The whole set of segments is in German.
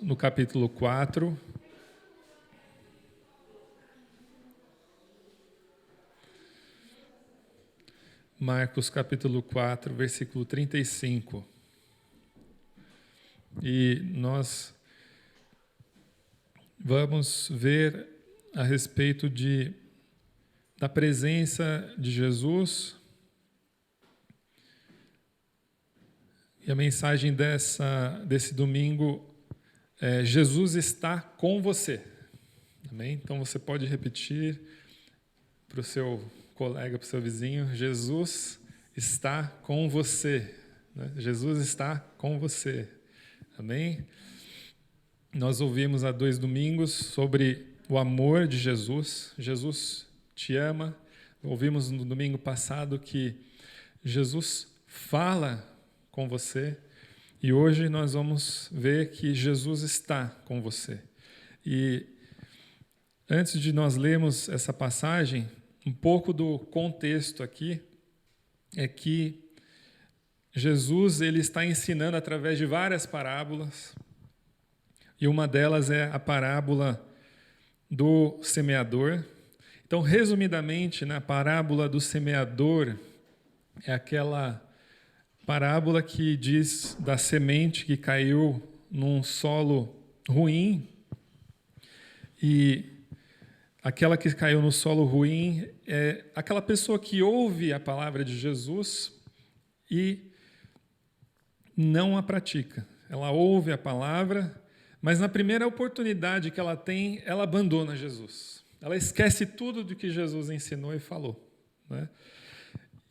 no capítulo 4. Marcos capítulo 4, versículo 35. E nós vamos ver a respeito da presença de Jesus. E a mensagem desse domingo é: Jesus está com você. Amém? Então você pode repetir para o seu colega, para o seu vizinho: Jesus está com você. Né? Jesus está com você. Amém? Nós ouvimos há 2 domingos sobre o amor de Jesus. Jesus te ama. Ouvimos no domingo passado que Jesus fala com você. E hoje nós vamos ver que Jesus está com você. E antes de nós lermos essa passagem, um pouco do contexto aqui é que Jesus ele está ensinando através de várias parábolas. E uma delas é a parábola do semeador. Então, resumidamente, a parábola do semeador é aquela parábola que diz da semente que caiu num solo ruim. E aquela que caiu no solo ruim é aquela pessoa que ouve a palavra de Jesus e não a pratica. Ela ouve a palavra, mas na primeira oportunidade que ela tem, ela abandona Jesus. Ela esquece tudo do que Jesus ensinou e falou. Né?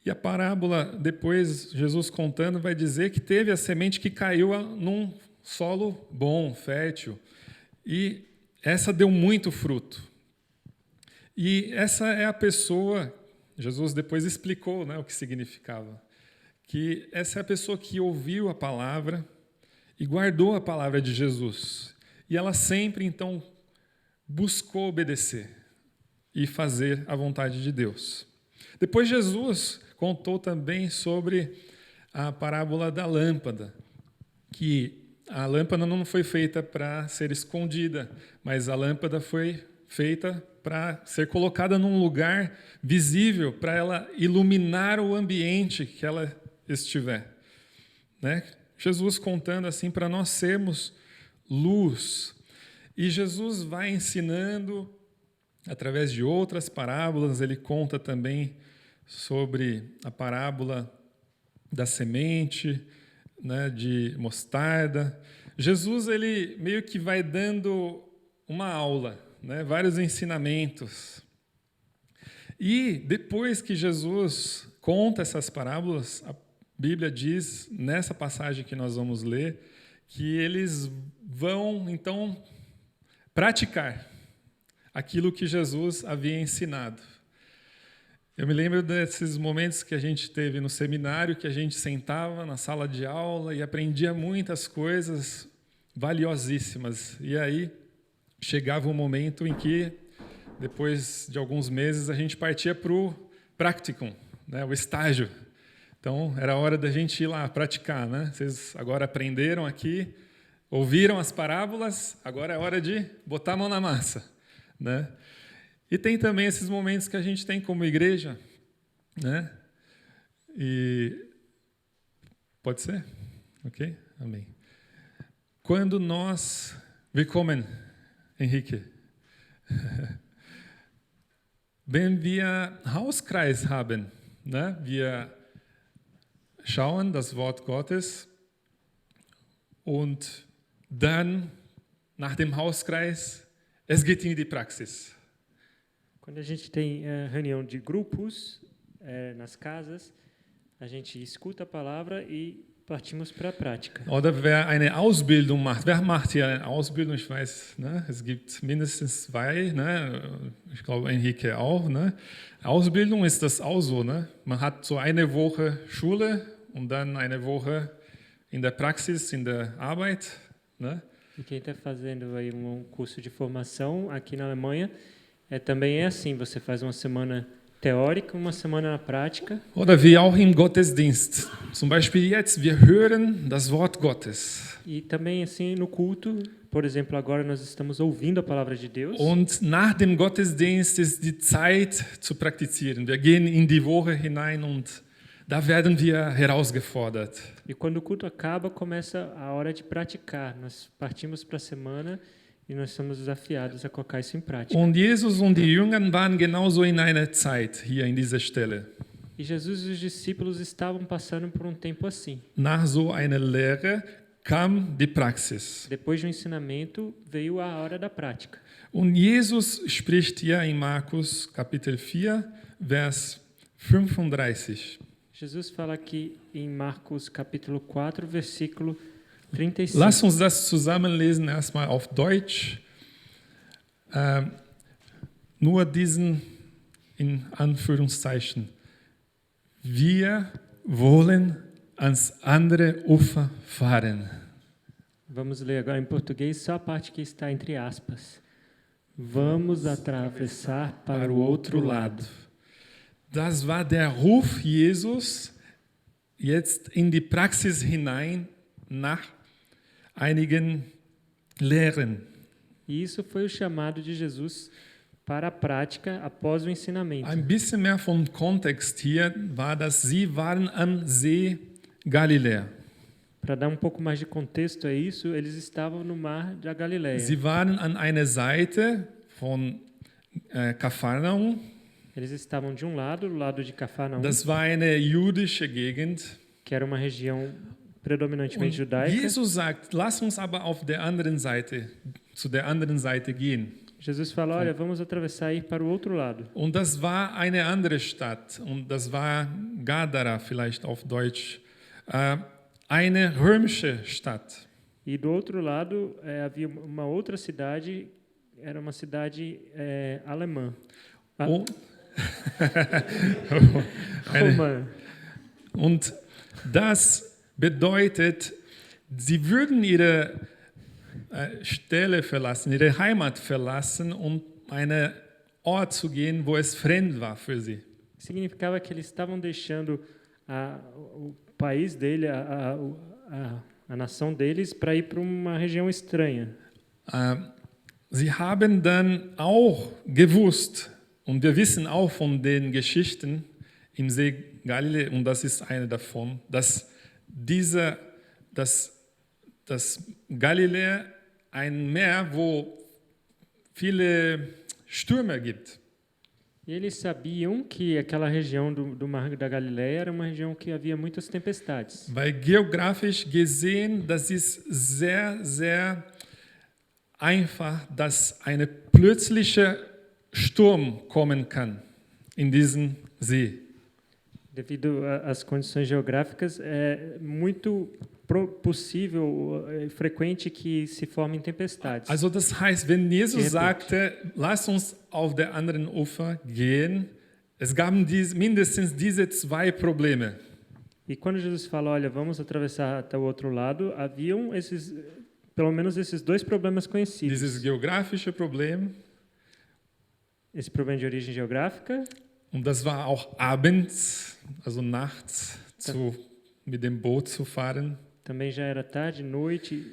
E a parábola, depois, Jesus contando, vai dizer que teve a semente que caiu num solo bom, fértil. E essa deu muito fruto. E essa é a pessoa, Jesus depois explicou, o que significava. Que essa é a pessoa que ouviu a palavra e guardou a palavra de Jesus. E ela sempre, então, buscou obedecer e fazer a vontade de Deus. Depois Jesus contou também sobre a parábola da lâmpada, que a lâmpada não foi feita para ser escondida, mas a lâmpada foi feita para ser colocada num lugar visível, para ela iluminar o ambiente que ela estiver. Né? Jesus contando assim para nós sermos luz. E Jesus vai ensinando através de outras parábolas. Ele conta também sobre a parábola da semente, de mostarda. Jesus ele meio que vai dando uma aula, vários ensinamentos. E depois que Jesus conta essas parábolas, a Bíblia diz, nessa passagem que nós vamos ler, que eles vão, então, praticar aquilo que Jesus havia ensinado. Eu me lembro desses momentos que a gente teve no seminário, que a gente sentava na sala de aula e aprendia muitas coisas valiosíssimas. E aí chegava um momento em que, depois de alguns meses, a gente partia para o practicum, o estágio. Então, era hora da gente ir lá praticar. Vocês agora aprenderam aqui, ouviram as parábolas, agora é hora de botar a mão na massa. E tem também esses momentos que a gente tem como igreja. E pode ser? Ok? Amém. Quando nós... Willkommen, Henrique. Wenn wir Hauskreis haben, wir schauen das Wort Gottes und dann nach dem Hauskreis, es geht in die Praxis. Quando a gente tem reunião de grupos nas casas, a gente escuta a palavra e partimos para a prática. Oder wer eine Ausbildung macht. Wer macht hier eine Ausbildung? Ich weiß, es gibt mindestens 2, ich glaube Henrike auch. Ausbildung ist das auch so. Man hat so eine Woche Schule und dann eine Woche in der Praxis, in der Arbeit. E quem está fazendo aí curso de formação aqui na Alemanha, também é assim, você faz uma semana teórica, uma semana na prática. Oder wie auch im Gottesdienst. Zum Beispiel jetzt, wir hören das Wort Gottes. E também assim no culto, por exemplo, agora nós estamos ouvindo a palavra de Deus. Und nach dem Gottesdienst ist die Zeit zu praktizieren. Wir gehen in die Woche hinein und da werden wir herausgefordert. E quando o culto acaba, começa a hora de praticar. Nós partimos para a semana e nós somos desafiados a colocar isso em prática. Und Jesus und die Jünger waren genauso in einer Zeit hier in dieser Stelle. E Jesus e os discípulos estavam passando por um tempo assim. Nach so einer Lehre kam die Praxis. Depois do ensinamento, veio a hora da prática. Und Jesus spricht hier in Markus Kapitel 4, Vers 35. Jesus fala aqui em Marcos capítulo 4, versículo 35. Lass uns das zusammenlesen, erstmal auf Deutsch. Nur diesen in Anführungszeichen. Wir wollen ans andere Ufer fahren. Vamos ler agora em português só a parte que está entre aspas. Vamos atravessar para o outro lado. Das war der Ruf Jesus jetzt in die Praxis hinein nach einigen Lehren. E isso foi o chamado de Jesus para a prática após o ensinamento. Ein bisschen mehr vom Kontext hier war, dass sie waren am See Galiläa. Para dar um pouco mais de contexto a isso, eles estavam no mar da Galileia. Sie waren an einer Seite von Kapharnaum. Eles estavam de um lado, do lado de Cafarnaum, Das war eine jüdische Gegend. que era uma região predominantemente Und judaica. Jesus sagt, lass uns aber auf der anderen Seite, zu der anderen Seite gehen. Jesus fala, olha, vamos atravessar e ir para o outro lado. Und das war eine andere Stadt. Und das war Gadara, vielleicht auf Deutsch. Eine römische Stadt. E do outro lado havia uma outra cidade, era uma cidade alemã. Oh. Romana. Und das bedeutet, sie würden ihre Stelle verlassen, ihre Heimat verlassen, um einen Ort zu gehen, wo es fremd war für sie. Significava que eles estavam deixando o país dele, a nação deles, para ir para uma região estranha. Sie haben dann auch gewusst, und wir wissen auch von den Geschichten im See Galiläa, und das ist eine davon, dass das Galiläa ein Meer, wo viele Stürme gibt. E eles sabiam que aquela região do Mar da Galileia era uma região que havia muitas tempestades. Weil geografisch gesehen, das ist sehr, sehr einfach, dass ein plötzlicher Sturm kommen kann in diesen See. Devido às condições geográficas, é muito possível, frequente que se formem tempestades. Also das heißt, wenn Jesus sagte, lass uns auf der anderen Ufer gehen, es gab mindestens diese zwei Probleme. E quando Jesus fala, olha, vamos atravessar até o outro lado, haviam pelo menos esses dois problemas conhecidos. Dieses geografische Problem. Esse problema de origem geográfica. Und das war auch abends, also nachts, mit dem Boot zu fahren. Também já era tarde, noite,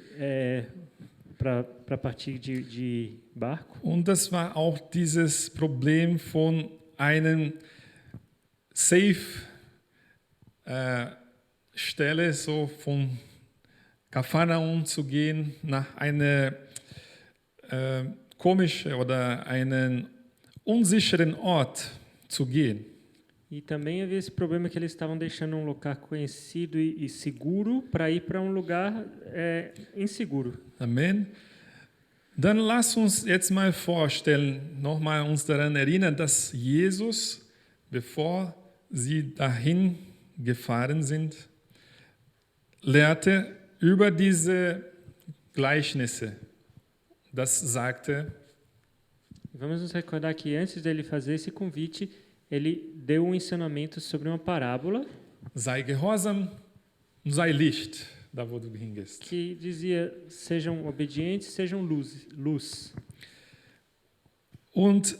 para partir de barco. Und das war auch dieses Problem von einem safe Stelle, so von Kapharnaum zu gehen, nach einer komischen oder einen unsicheren Ort zu gehen. E também havia esse problema que eles estavam deixando um lugar conhecido e seguro para ir para um lugar inseguro. Amen. Dann lass uns jetzt mal vorstellen, nochmal uns daran erinnern, dass Jesus, bevor sie dahin gefahren sind, lehrte über diese Gleichnisse. Das sagte: Vamos nos recordar que antes dele fazer esse convite, ele deu um ensinamento sobre uma parábola. Sei gehorsam und sei Licht, da wo du hingehst. Que dizia: sejam obedientes, sejam luz. Und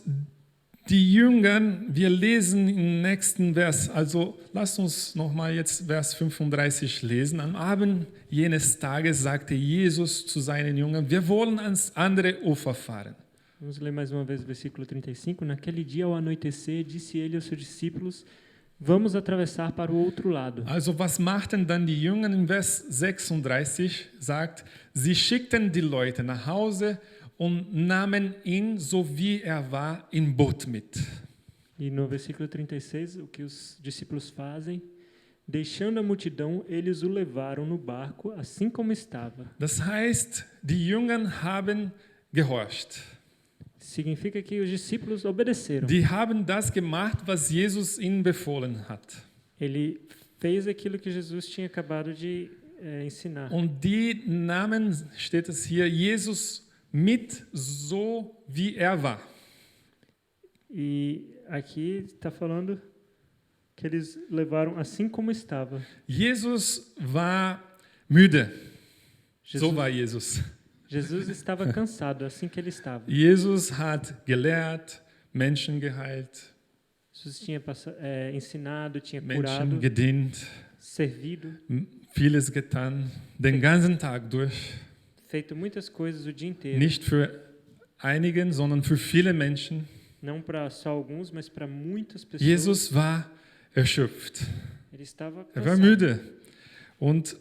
Die Jünger, wir lesen im nächsten Vers, also lasst uns nochmal jetzt Vers 35 lesen. Am Abend jenes Tages sagte Jesus zu seinen Jüngern, wir wollen ans andere Ufer fahren. Vamos ler mais uma vez o versículo 35. Naquele dia, ao anoitecer, disse ele aos seus discípulos, vamos atravessar para o outro lado. Also was machten dann die Jünger? In Vers 36 sagt, sie schickten die Leute nach Hause und nahmen ihn, so wie er war, im Boot mit. E no versículo 36, o que os discípulos fazem? Deixando a multidão, eles o levaram no barco, assim como estava. Das heißt, die Jünger haben gehorcht. Significa que os discípulos obedeceram. Die haben das gemacht, was Jesus ihnen befohlen hat. Ele fez aquilo que Jesus tinha acabado de ensinar. Und die nahmen, steht es hier, Jesus mit, so wie er war. E aqui está falando que eles levaram assim como estava. Jesus war müde. So Jesus, war Jesus. Jesus estava cansado, assim que ele estava. Jesus hat gelehrt, Menschen geheilt, Jesus tinha ensinado, tinha Menschen curado, gedient, servido, vieles getan, den ganzen Tag durch. feito muitas coisas o dia inteiro. Nicht für einigen, sondern für viele Menschen. Não para só alguns, mas para muitas pessoas. Jesus war erschöpft. Ele estava Er war cansado. müde. Und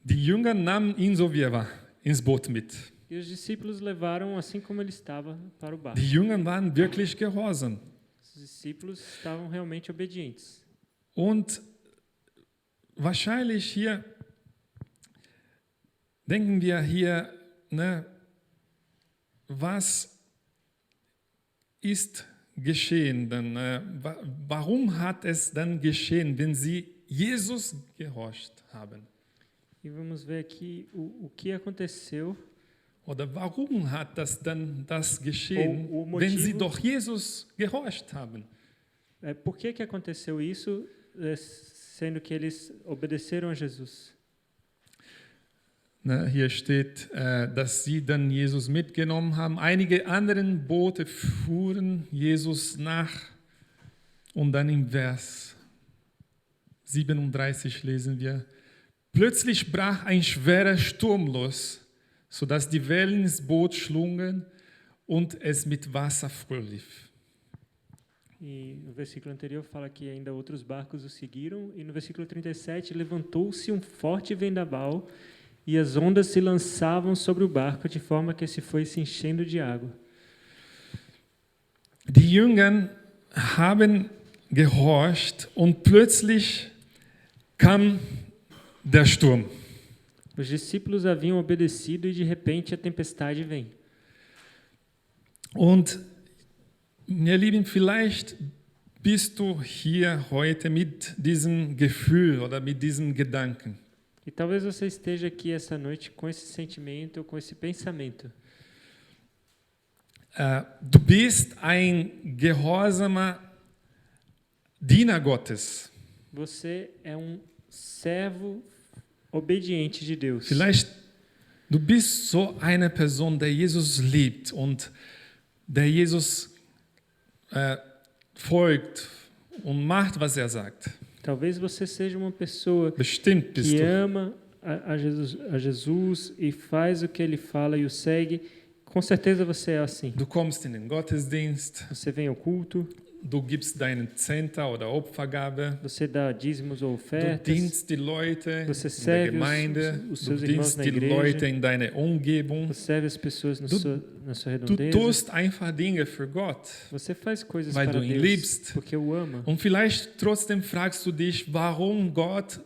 die Jünger nahmen ihn so, wie er war, ins Boot mit. E os discípulos levaram assim como ele estava para o barco. Die Jünger waren wirklich gehorsam. Os discípulos estavam realmente obedientes. Und wahrscheinlich hier denken wir hier, ne, was ist geschehen dann? Warum hat es dann geschehen, wenn sie Jesus gehorcht haben? E vamos ver aqui o que aconteceu. Oder warum hat das geschehen, O motivo- wenn sie doch Jesus gehorcht haben? Por que aconteceu isso, sendo que eles obedeceram a Jesus? Ne, hier steht, dass sie dann Jesus mitgenommen haben. Einige andere Boote fuhren Jesus nach. Und dann im Vers 37 lesen wir, plötzlich brach ein schwerer Sturm los, sodass die Wellen ins Boot schlugen und es mit Wasser volllief. E no versículo anterior fala que ainda outros barcos o seguiram. E no versículo 37, levantou-se um forte vendaval e as ondas se lançavam sobre o barco de forma que se foi se enchendo de água. Die Jünger haben gehorcht und plötzlich kam der Sturm. Os discípulos haviam obedecido e de repente a tempestade vem. Und ihr Lieben, vielleicht bist du hier heute mit diesem Gefühl oder mit diesem Gedanken. E talvez você esteja aqui essa noite com esse sentimento ou com esse pensamento. Du bist ein gehorsamer Diener Gottes. Você é um servo obediente de Deus. Vielleicht du bist so eine Person, der Jesus liebt und der Jesus folgt und macht, was er sagt. Talvez você seja uma pessoa Bestimmt bist que du. ama a Jesus e faz o que ele fala e o segue. Com certeza você é assim. Du kommst in den Gottesdienst, Você vem ao culto, du gibst deinen Zehnter oder Opfergabe, você dá dízimos ou du ofertas, dienst die Leute você in der serve Gemeinde, os du seus irmãos dienst na die Leute igreja, in deiner Umgebung. você serve as pessoas na sua Du redondeza. tust einfach Dinge für Gott. Você faz coisas Weil para du ihn Deus liebst. porque o ama. Und vielleicht trotzdem fragst du dich, warum Gott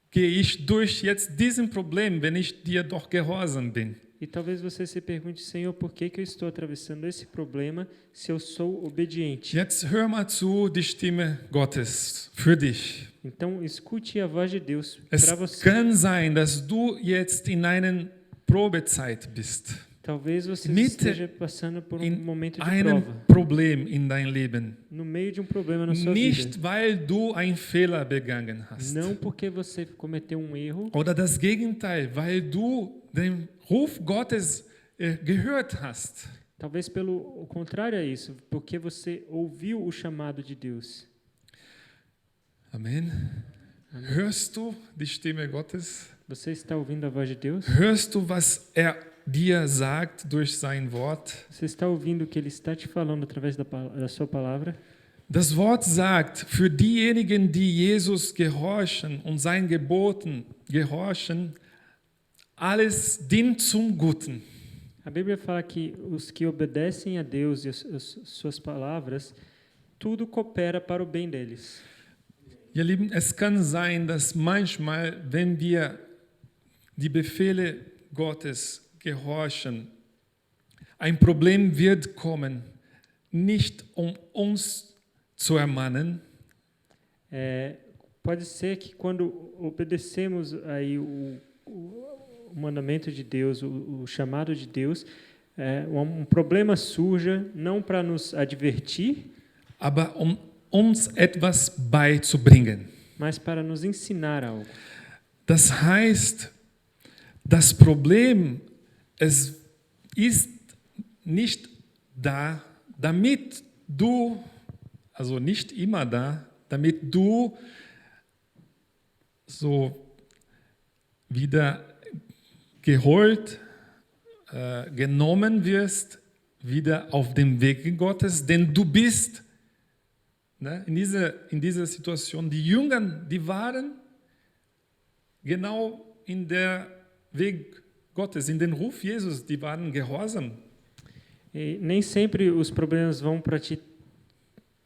gehe ich durch jetzt diesen Problem, wenn ich dir doch gehorsam bin? E talvez você se pergunte, Senhor, por que eu estou atravessando esse problema se eu sou obediente? Jetzt hör mal zu, die Stimme Gottes für dich. Então, escute a voz de Deus Es para você. kann sein, dass du jetzt in einer Probezeit bist, Talvez você Mitte esteja passando por um in momento de einem prova, Problem in dein Leben. no meio de um problema na sua Nicht, vida. weil du einen Fehler begangen hast. Não porque você cometeu um erro, Oder das Gegenteil, weil du den Ruf Gottes gehört hast. Talvez pelo contrário a isso, porque você ouviu o chamado de Deus. Amen. Hörst du die Stimme Gottes? Você está ouvindo a voz de Deus? Hörst du, was er dir sagt durch sein Wort? Você está ouvindo o que Ele está te falando através da sua palavra? Das Wort sagt, für diejenigen, die Jesus gehorchen und seinen Geboten gehorchen, alles dient zum Guten. A Bíblia fala que os que obedecem a Deus e as suas palavras, tudo coopera para o bem deles. Ihr Lieben, es kann sein, dass manchmal, wenn wir die Befehle Gottes gehorchen, ein Problem wird kommen, nicht um uns zu ermahnen, Pode ser que quando obedecemos aí o mandamento de Deus, o chamado de Deus, um problema surja não para nos advertir, aber um uns etwas beizubringen. mas para nos ensinar algo. Das heißt, das Problem, es ist nicht da, damit du, also nicht immer da, damit du so wieder geholt, genommen wirst, wieder auf dem Weg Gottes, denn du bist in dieser Situation, die Jünger, die waren genau in der Weg Gottes, in den Ruf Jesus, die waren gehorsam. E nem sempre os problemas vão para te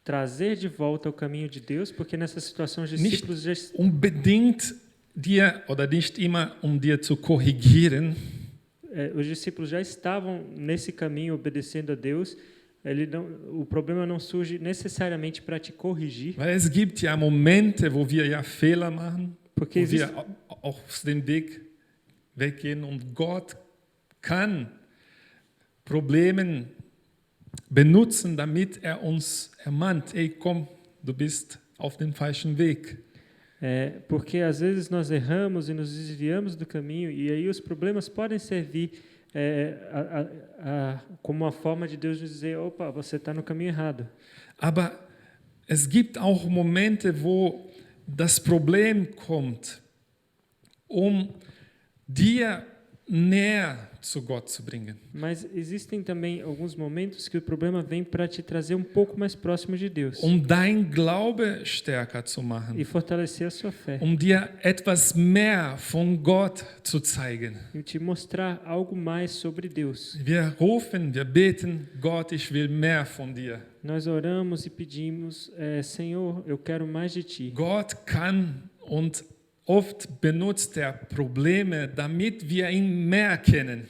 trazer de volta ao caminho de Deus, porque nessa situação os discípulos já unbedingt dir oder nicht immer dir zu korrigieren. Os discípulos já estavam nesse caminho obedecendo a Deus. O problema não surge necessariamente para te corrigir. Weil es gibt ja Momente, wo wir ja Fehler machen, Porque wo wir aus dem Weg weggehen und Gott kann Probleme benutzen, damit uns ermahnt, hey, komm, du bist auf dem falschen Weg. Porque às vezes nós erramos e nos desviamos do caminho, e aí os problemas podem servir como uma forma de Deus dizer, opa, você está no caminho errado. Aber es gibt auch Momente, wo das Problem kommt, dir näher zu Gott zu bringen. Mas existem também alguns momentos que o problema vem para te trazer um pouco mais próximo de Deus. Dein Glaube stärker zu machen. E fortalecer a sua fé. Dir etwas mehr von Gott zu zeigen. E te mostrar algo mais sobre Deus. Wir rufen, wir beten, Gott, ich will mehr von dir. Nós oramos e pedimos, Senhor, eu quero mais de ti. Gott kann und oft benutzt er Probleme, damit wir ihn mehr kennen.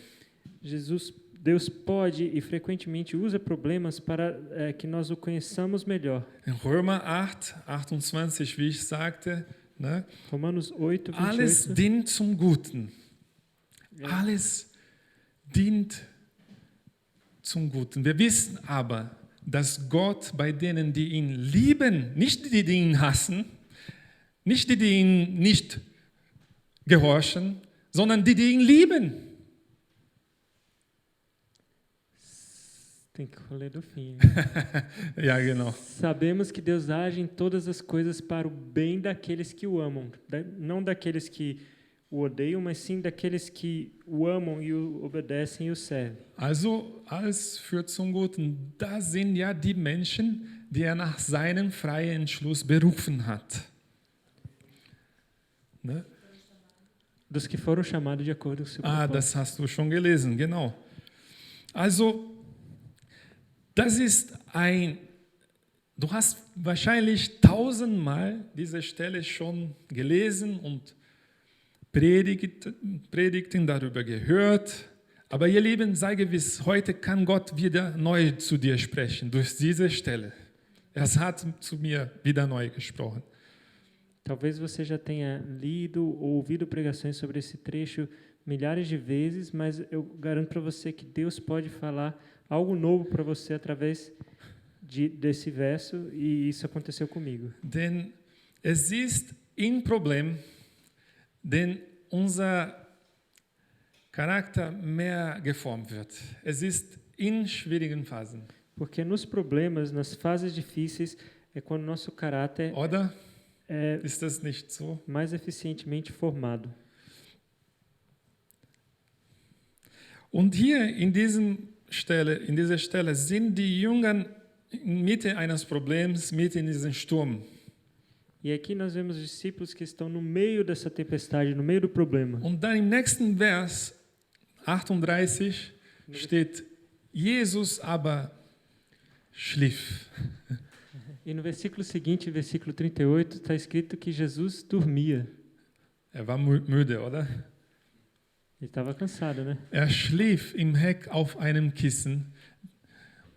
Deus pode e frequentemente usa problemas para que nós o conheçamos melhor. In Römer 8, 28, wie ich sagte, ne? Romanos 8, 28. Alles dient zum Guten. Alles dient zum Guten. Wir wissen aber, dass Gott bei denen, die ihn lieben, nicht die ihn hassen, nicht die ihn nicht gehorchen, sondern die ihn lieben. Tem que ler do fim. Ja, genau. Sabemos que Deus age em todas as coisas para o bem daqueles que o amam, não daqueles que o odeiam, mas sim daqueles que o amam e o obedecem e o servem. Also, alles führt zum Guten. Das sind ja die Menschen, die nach seinem freien Entschluss berufen hat. Ne? Dos que foram chamados de acordo com o seu propósito. Das hast du schon gelesen, genau. Also, das ist du hast wahrscheinlich 1000-mal diese Stelle schon gelesen und Predigten darüber gehört. Aber ihr Lieben, sei gewiss, heute kann Gott wieder neu zu dir sprechen, durch diese Stelle. Er hat zu mir wieder neu gesprochen. Talvez você já tenha lido ou ouvido pregações sobre esse trecho milhares de vezes, mas eu garanto para você que Deus pode falar algo novo para você através desse verso, e isso aconteceu comigo. Denn es ist ein Problem, denn unser Charakter mehr geformt wird. Es ist in schwierigen Phasen. Porque nos problemas, nas fases difíceis, é quando nosso caráter Oder? é Ist das nicht so? mais eficientemente formado. Und hier in dieser Stelle sind die Jünger in Mitte eines Problems, mitten in diesem Sturm. E aqui nós vemos os discípulos que estão no meio dessa tempestade, no meio do problema. Und dann im nächsten Vers 38 steht, Jesus aber schlief. E no versículo seguinte, versículo 38, está escrito que Jesus dormia. Er war müde, oder? Ele estava cansado, né? Er schlief im Heck auf einem Kissen.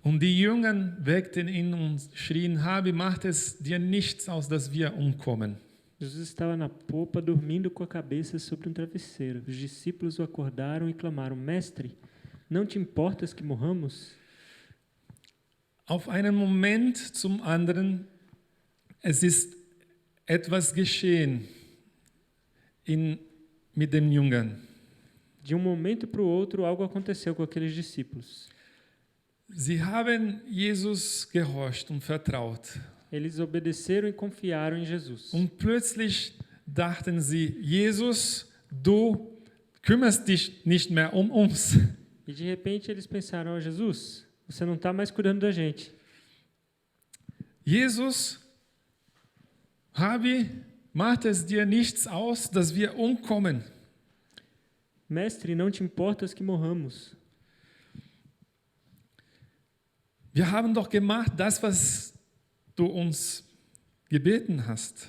Und die Jünger weckten ihn und schrien, Rabi, macht es dir nichts aus, dass wir umkommen. Jesus estava na popa, dormindo com a cabeça sobre um travesseiro. Os discípulos o acordaram e clamaram, Mestre, não te importas que morramos? Auf einen Moment zum anderen, es ist etwas geschehen mit den Jüngern. De um momento para o outro, algo aconteceu com aqueles discípulos. Sie haben Jesus gehorcht und vertraut. Eles obedeceram e confiaram em Jesus. Und plötzlich dachten sie, Jesus, du kümmerst dich nicht mehr um uns. E de repente eles pensaram, Jesus, você não está mais cuidando da gente. Jesus, Rabi, macht es dir nichts aus, dass wir umkommen? Mestre, não te importas que morramos? Wir haben doch gemacht das, was du uns gebeten hast.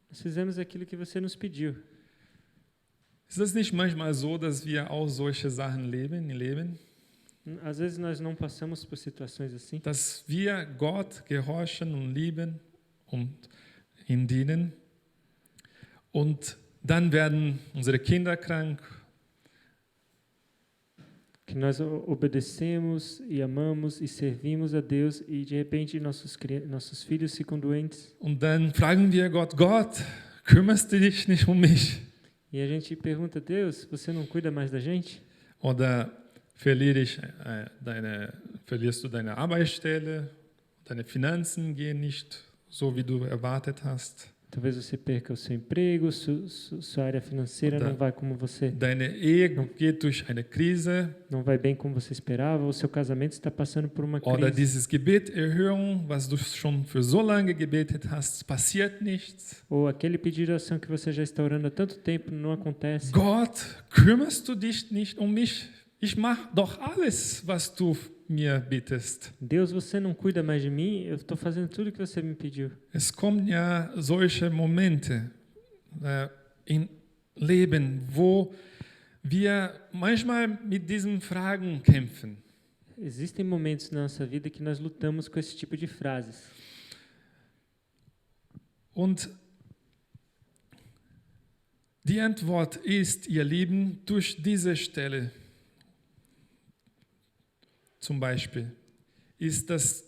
Nós fizemos aquilo que você nos pediu. Ist es nicht manchmal so, dass wir auch solche Sachen leben? Às vezes nós não passamos por situações assim. Dass wir Gott gehorchen und lieben und ihm dienen und dann werden unsere Kinder krank. Que nós obedecemos e amamos e servimos a Deus e de repente nossos filhos ficam doentes. Und dann fragen wir Gott, Gott, kümmerst du dich nicht um mich? E a gente pergunta, Deus, você não cuida mais da gente? Oder verlierst du deine Arbeitsstelle, deine Finanzen gehen nicht so, wie du erwartet hast. Talvez você perca o seu emprego, sua área financeira não vai como você... Deine Ehe geht durch eine Krise. Não vai bem como você esperava, o seu casamento está passando por uma Oder crise. dieses Gebeterhörung, was du schon für so lange gebetet hast, passiert nichts. Ou aquele pedido de oração que você já está orando há tanto tempo não acontece. Gott, kümmerst du dich nicht um mich? Ich mache doch alles, was du mir bittest. Deus, você não cuida mais de mim? Eu estou fazendo tudo que você me pediu. Es kommen ja solche Momente im Leben, wo wir manchmal mit diesen Fragen kämpfen. Existem momentos na nossa vida que nós lutamos com esse tipo de frases. Und die Antwort ist, ihr Lieben, durch diese Stelle zum Beispiel, ist, dass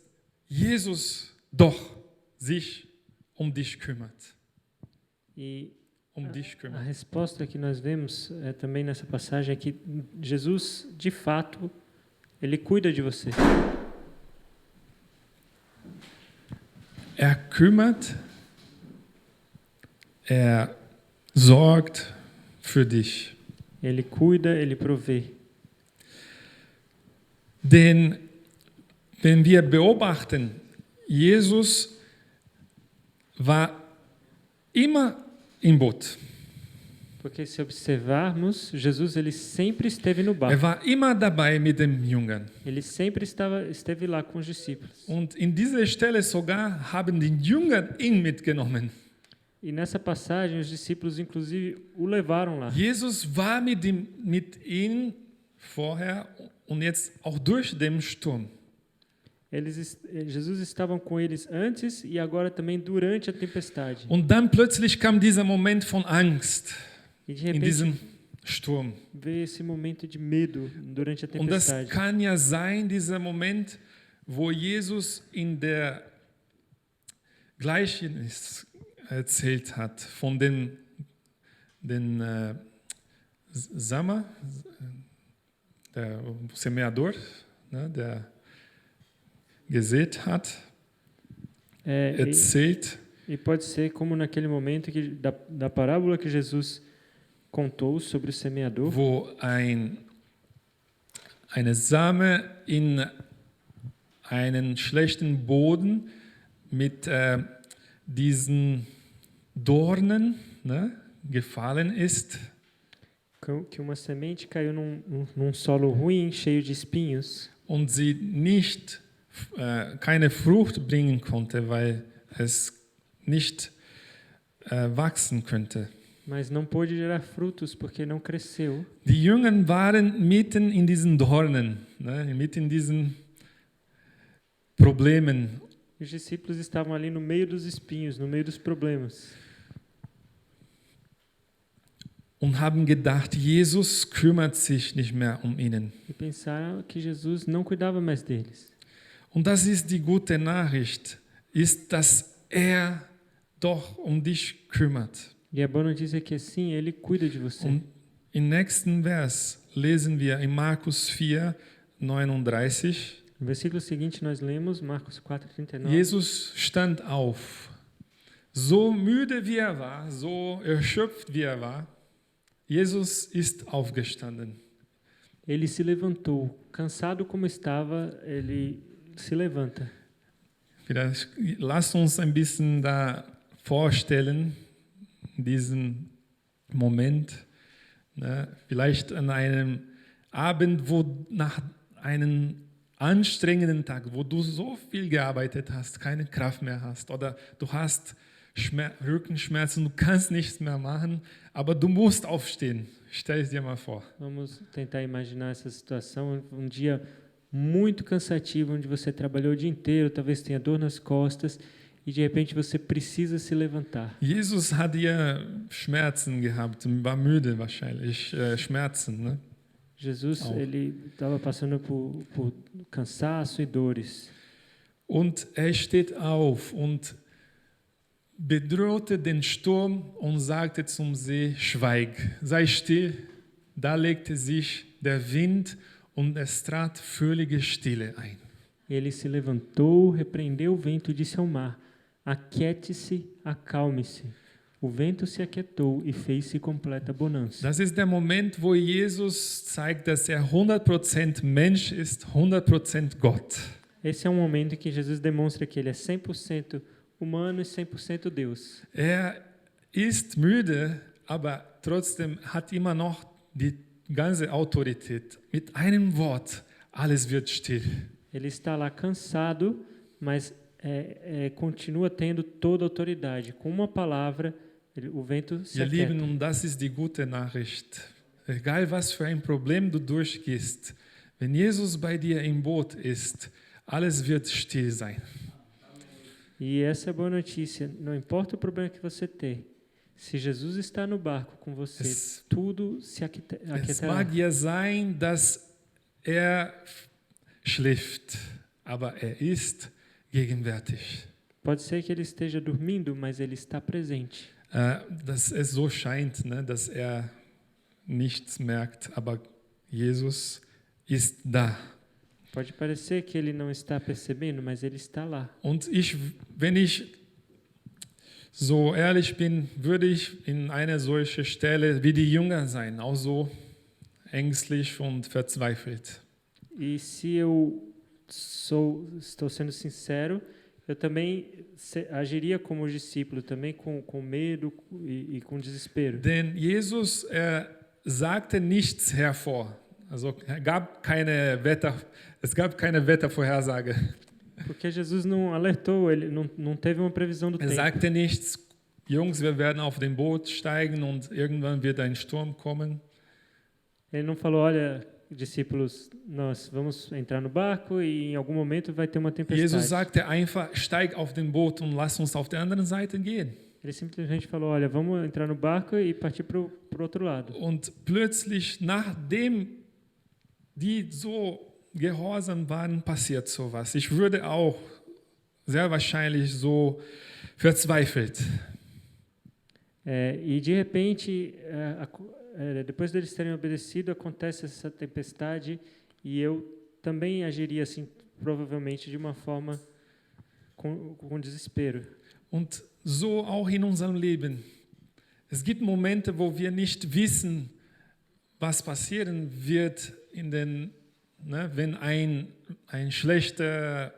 Jesus doch sich um dich kümmert. E Um dich a kümmert. resposta que nós vemos também nessa passagem é que Jesus, de fato, ele cuida de você. Er kümmert, er sorgt für dich. Ele cuida, ele provê. Denn wenn wir beobachten, Jesus war immer im Boot. Porque se observarmos, Jesus ele sempre esteve no Er barco. war immer dabei mit den Jüngern. Ele sempre esteve lá com os discípulos. Und in dieser Stelle sogar haben die Jünger ihn mitgenommen. E nessa passagem, os discípulos, inclusive, o levaram lá. Jesus war mit ihnen vorher und jetzt auch durch den Sturm. Jesus estava com eles antes e agora também durante a tempestade. Und dann plötzlich kam dieser Moment von Angst E de in repente diesem Sturm. veio esse momento de medo durante a Und das tempestade. kann ja sein, dieser Moment, wo Jesus in der Gleichnis erzählt hat von den Samer, der semeador, ne, der gesät hat, É, erzählt. e pode ser como naquele momento da parábola que Jesus contou sobre o semeador, Wo eine Same in einen schlechten Boden mit diesen Dornen, ne, gefallen ist. que uma semente caiu num solo ruim, cheio de espinhos, Und sie nicht keine Frucht bringen konnte, weil es nicht wachsen könnte. mas não pôde gerar frutos porque não cresceu. Die Jünger waren mitten in diesen Dornen, ne, mitten in diesen Problemen. Os discípulos estavam ali no meio dos espinhos, no meio dos problemas. Und haben gedacht, Jesus kümmert sich nicht mehr um ihnen. E pensaram que Jesus não cuidava mais deles. Und das ist die gute Nachricht, ist, dass er doch um dich kümmert. E a boa notícia é que assim ele cuida de você. Und im nächsten Vers lesen wir in Markus 4, 39. No versículo seguinte nós lemos Marcos 4:39. Jesus stand auf. So müde wie er war, so erschöpft wie er war, Jesus ist aufgestanden. Ele se levantou, cansado como estava, ele se levanta. Vielleicht lasst uns ein bisschen da vorstellen, diesen Moment, ne? Vielleicht an einem Abend, wo nach einem anstrengenden Tag, wo du so viel gearbeitet hast, keine Kraft mehr hast oder du hast Rückenschmerzen, du kannst nichts mehr machen, aber du musst aufstehen. Stell es dir mal vor. Vamos tentar imaginar essa situação, um dia muito cansativo, onde você trabalhou o dia inteiro, talvez tenha dor nas costas, e de repente você precisa se levantar. Jesus hat ja Schmerzen gehabt, war müde wahrscheinlich, Schmerzen, ne? Jesus, ele estava passando por cansaço e dores. Und er steht auf und bedrohte den Sturm und sagte zum See, schweig, sei still. Da legte sich der Wind und es trat völlige Stille ein. Ele se levantou, repreendeu o vento e disse ao mar: aquiete-se, acalme-se. O vento se aquietou e fez-se completa bonança. Das ist der Moment, wo Jesus zeigt, dass er 100% Mensch ist, 100% Gott. Esse é um momento em que Jesus demonstra que ele é 100% humano e 100% Deus. Er ist müde, aber trotzdem hat immer noch die ganze Autorität. Mit einem Wort, alles wird still. Ele está lá cansado, mas continua tendo toda a autoridade. Com uma palavra, o vento se Ihr aquieta. Lieben, und das ist die gute Nachricht. Egal, was für ein Problem du durchgehst, wenn Jesus bei dir im Boot ist, alles wird still sein. E essa é a boa notícia. Não importa o problema que você tem, se Jesus está no barco com você, tudo se Es aquietará. mag ja sein, dass er schläft, aber er ist gegenwärtig. Pode ser que ele esteja dormindo, mas ele está presente. Dass es so scheint, ne, dass er nichts merkt, aber Jesus ist da. Pode parecer que ele não está percebendo, mas ele está lá. Und wenn ich so ehrlich bin, würde ich in einer solchen Stelle wie die Jünger sein, auch so ängstlich und verzweifelt. E se eu estou sendo sincero, eu também agiria como o discípulo, também com medo e com desespero. Denn Jesus sagte nichts hervor. Also es gab keine Wettervorhersage. Porque Jesus não alertou, ele não teve uma previsão do tempo. Sagte nichts, Jungs, wir werden auf dem Boot steigen und irgendwann wird ein Sturm kommen. Ele não falou, olha, discípulos, nós vamos entrar no barco e em algum momento vai ter uma tempestade. Jesus sagte einfach, steig auf dem Boot und lass uns auf der anderen Seite gehen. Ele simplesmente falou, olha, vamos entrar no barco e partir para o outro lado. Und plötzlich, nachdem die so gehorsam waren, passiert sowas. Ich würde auch sehr wahrscheinlich so verzweifelt. E de repente, depois deles terem obedecido, acontece essa tempestade e eu também agiria assim, provavelmente de uma forma com desespero. Und so auch in unserem Leben. Es gibt Momente, wo wir nicht wissen, was passieren wird, wenn ein schlechter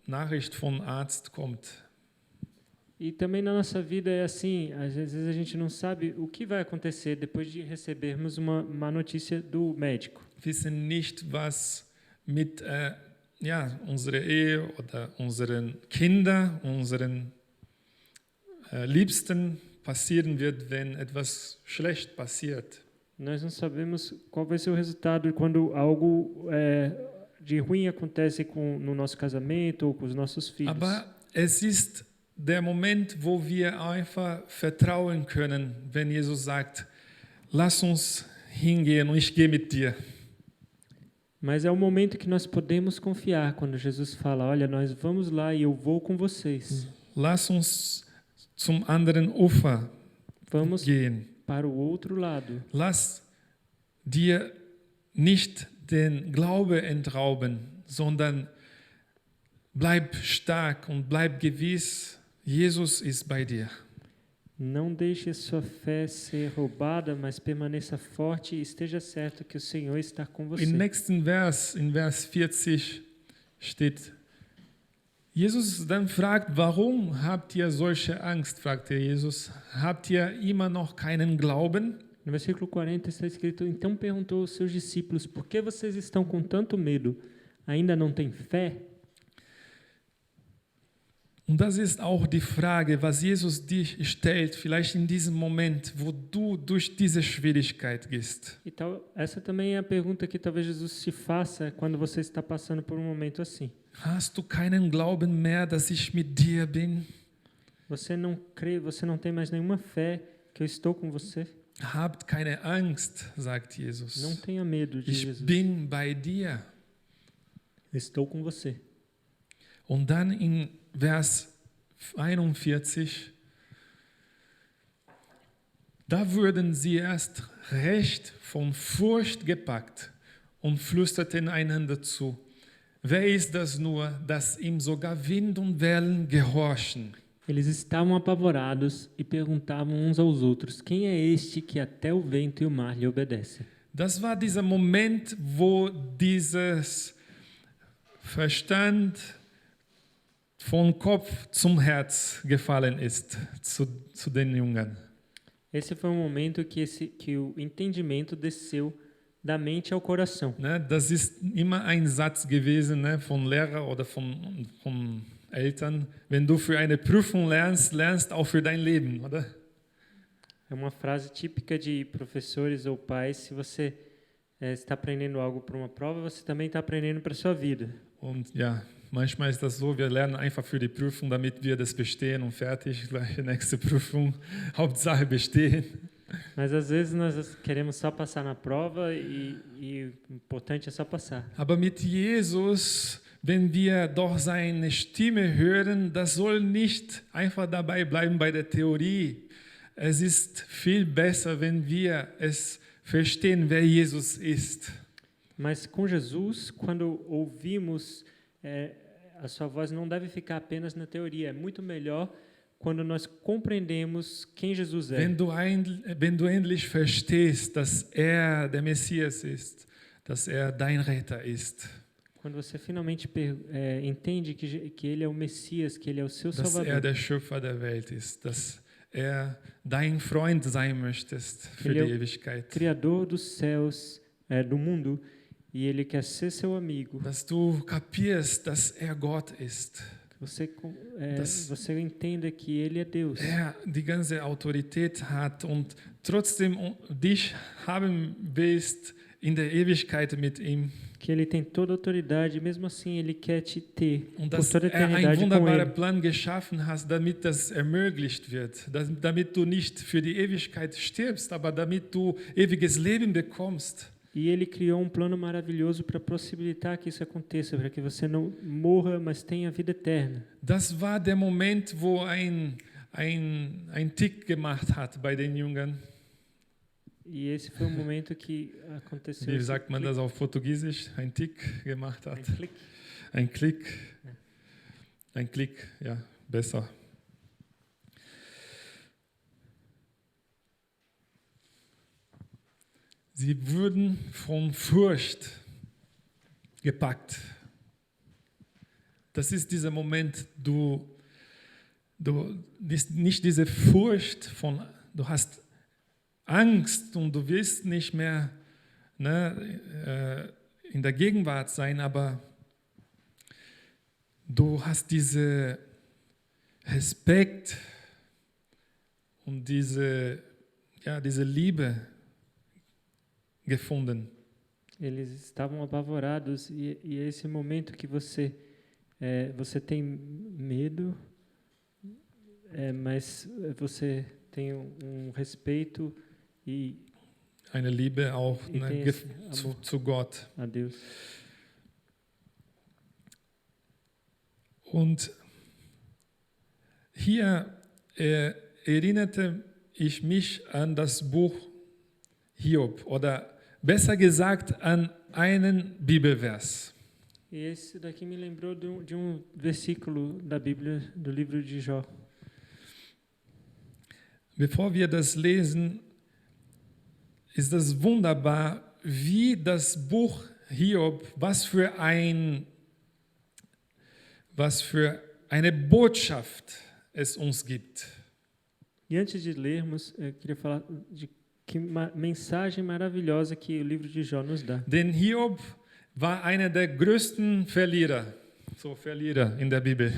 Nachricht vom Arzt kommt. E também na nossa vida é assim, às vezes a gente não sabe o que vai acontecer depois de recebermos uma má notícia do médico. Wissen nicht, was mit unserer Ehe oder unseren Kindern, unseren Liebsten passieren wird, wenn etwas schlecht passiert. Nós não sabemos qual vai ser o resultado quando algo de ruim acontece no nosso casamento ou com os nossos filhos. Aber es ist der Moment, wo wir einfach vertrauen können, wenn Jesus sagt, lass uns hingehen und ich gehe mit dir. Mas é o momento que nós podemos confiar quando Jesus fala, olha, nós vamos lá e eu vou com vocês. Lass uns zum anderen Ufer Vamos gehen. para o outro lado. Lass dir nicht den Glaube entrauben, sondern bleib stark und bleib gewiss, Jesus ist bei dir. Não deixe sua fé ser roubada, mas permaneça forte e esteja certo que o Senhor está com você. Im nächsten Vers, in Vers 40 steht, Jesus dann fragt, warum habt ihr solche Angst, fragt Jesus. Habt ihr immer noch keinen Glauben? No versículo 40 está escrito, então perguntou aos seus discípulos, por que vocês estão com tanto medo? Ainda não têm fé? Und das ist auch die Frage, was Jesus dich stellt, vielleicht in diesem Moment, wo du durch diese Schwierigkeit gehst. E essa também é a pergunta que talvez Jesus se faça quando você está passando por um momento assim. Hast du keinen Glauben mehr, dass ich mit dir bin? Você não crê, você não tem mais nenhuma fé que eu estou com você? Habt keine Angst, sagt Não Jesus. tenha medo de Ich Jesus. bin bei dir. Estou com você. Und dann in Vers 41, da wurden sie erst recht von Furcht gepackt und flüsterten einander zu. Wer ist das nur, dass ihm sogar Wind und Wellen gehorchen? Eles estavam apavorados e perguntavam uns aos outros, quem é este que até o vento e o mar lhe obedecem? Das war dieser Moment, wo dieses Verstand vom Kopf zum Herz gefallen ist, zu den Jüngern. Esse foi um momento que o entendimento desceu da mente ao coração. Ne, das ist immer ein Satz gewesen, ne, von Lehrer oder von Eltern. Wenn du für eine Prüfung lernst, lernst auch für dein Leben, oder? É uma frase típica de professores ou pais. Se você está aprendendo algo para uma prova, você também está aprendendo para a sua vida. Und ja, manchmal ist das so, wir lernen einfach für die Prüfung, damit wir das bestehen und fertig, gleich nächste Prüfung, Hauptsache bestehen. Mas às vezes nós queremos só passar na prova e o importante é só passar. Aber mit Jesus, wenn wir doch seine Stimme hören, das soll nicht einfach dabei bleiben bei der Theorie. Es ist viel besser, wenn wir es verstehen, wer Jesus ist. Mas com Jesus, quando ouvimos, a sua voz não deve ficar apenas na teoria. É muito melhor quando nós compreendemos quem Jesus é. Wenn du endlich verstehst, dass er der Messias ist, dass er dein Retter ist, Quando você finalmente entende que Ele é o Messias, que Ele é o seu dass er Salvador, der Schöpfer der Welt ist, dass er dein Freund sein möchtest für Ele é die o Ewigkeit. Criador dos céus, do mundo, e Ele quer ser seu amigo. Dass du kapierst, dass er Gott ist. Você entenda que Ele é Deus. Er die ganze Autorität hat und trotzdem dich haben willst in der Ewigkeit mit ihm. Que Ele tem toda a autoridade, mesmo assim Ele quer te ter Und por dass toda a er einen eternidade com wunderbaren Ele. Plan geschaffen hast, damit das ermöglicht wird. Damit du nicht für die Ewigkeit stirbst, aber damit du ewiges Leben bekommst. E Ele criou um plano maravilhoso para possibilitar que isso aconteça, para que você não morra, mas tenha vida eterna. Das war der Moment, wo ein Tick gemacht hat bei den Jüngern. E esse foi um momento que aconteceu. Wie esse sagt man clique, das auf Portugiesisch? Ein Tick gemacht hat. um clique. Ein Klick. Ein Klick, ja, besser. Sie wurden von Furcht gepackt. Das ist dieser Moment, du nicht diese Furcht von, du hast Angst und du willst nicht mehr in der Gegenwart sein, aber du hast diesen Respekt und diese Liebe gefunden. Eles estavam apavorados e é esse momento que você tem medo, mas você tem um respeito e Eine Liebe auch tem esse amor zu Gott. a Deus. Und hier erinnerte ich mich an das Buch Hiob oder besser gesagt an einen Bibelvers. E esse daqui me lembrou de um versículo da Bíblia, do livro de Jó. Bevor wir das lesen, ist das wunderbar, wie das Buch Hiob, was für eine Botschaft es uns gibt. E antes de lermos, eu queria falar de que mensagem maravilhosa que o livro de Jó nos dá. Denn Hiob war einer der größten Verlierer in der Bibel.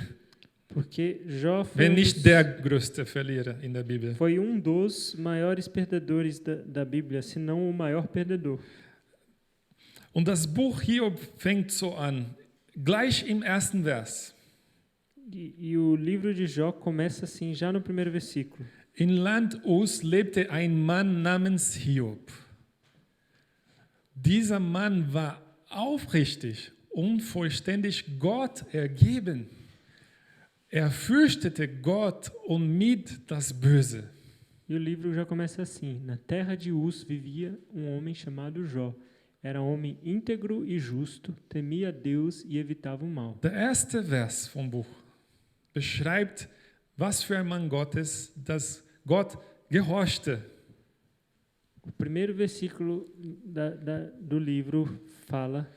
Porque Jó Wenn nicht der größte Verlierer in der Bibel. foi dos maiores perdedores da Bíblia, se não o maior perdedor. Und das Buch Hiob fängt so an, gleich im ersten Vers. E o livro de Jó começa assim, já no primeiro versículo. In Land Uz lebte ein Mann namens Hiob. Dieser Mann war aufrichtig und vollständig Gott ergeben. Er fürchtete Gott und mied das Böse. E o livro já começa assim: na terra de Uz vivia homem chamado Jó. Era homem íntegro e justo, temia Deus e evitava o mal. Der erste Vers vom Buch beschreibt, was für ein Mann Gottes, dass Gott gehorchte. O primeiro versículo do livro fala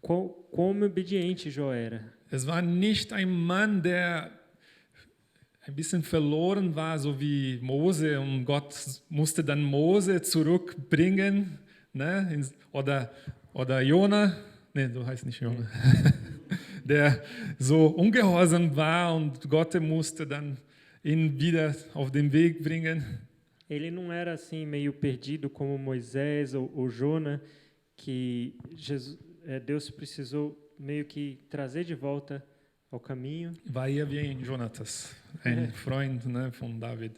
como obediente Jó era. Es war nicht ein Mann, der ein bisschen verloren war, so wie Mose, und Gott musste dann Mose zurückbringen, ne? Oder Jona, ne, du heißt nicht Jona, der so ungehorsam war und Gott musste dann ihn wieder auf den Weg bringen. Ele não era assim meio perdido como Moisés ou Jona, que Deus precisou meio que trazer de volta ao caminho. War eher wie ein Jonatas, ein Freund, ne, von David.